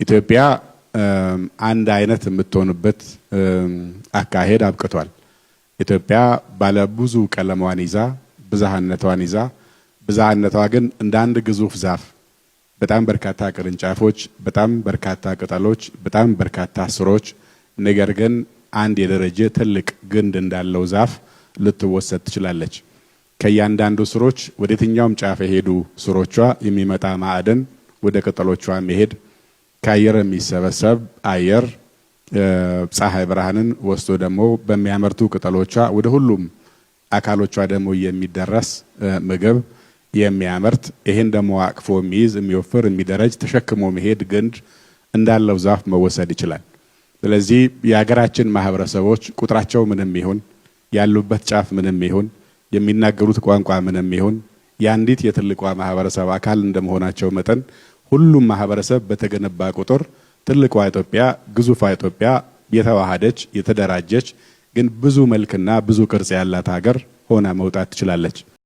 ኢትዮጵያ አንድ አይነት የምትሆንበት አካሄድ አብቅቷል። ኢትዮጵያ ባለ ብዙ ቀለሟን ይዛ ብዝሃነቷን ይዛ ብዝሃነቷ ግን እንደ አንድ ግዙፍ ዛፍ በጣም በርካታ ቅርንጫፎች፣ በጣም በርካታ ቅጠሎች፣ በጣም በርካታ ስሮች ነገር ግን አንድ የደረጀ ትልቅ ግንድ እንዳለው ዛፍ ልትወሰድ ትችላለች። ከያንዳንዱ ስሮች ወደ የትኛውም ጫፍ የሄዱ ስሮቿ የሚመጣ ማዕድን ወደ ቅጠሎቿ መሄድ ከአየር የሚሰበሰብ አየር ፀሐይ ብርሃንን ወስዶ ደግሞ በሚያመርቱ ቅጠሎቿ ወደ ሁሉም አካሎቿ ደግሞ የሚደረስ ምግብ የሚያመርት ይሄን ደግሞ አቅፎ የሚይዝ የሚወፍር የሚደረጅ ተሸክሞ መሄድ ግንድ እንዳለው ዛፍ መወሰድ ይችላል። ስለዚህ የሀገራችን ማህበረሰቦች ቁጥራቸው ምንም ይሁን ያሉበት ጫፍ ምንም ይሁን የሚናገሩት ቋንቋ ምንም ይሁን ያንዲት የትልቋ ማህበረሰብ አካል እንደመሆናቸው መጠን ሁሉም ማህበረሰብ በተገነባ ቁጥር ትልቋ ኢትዮጵያ ግዙፏ ኢትዮጵያ የተዋሃደች የተደራጀች ግን ብዙ መልክና ብዙ ቅርጽ ያላት ሀገር ሆና መውጣት ትችላለች።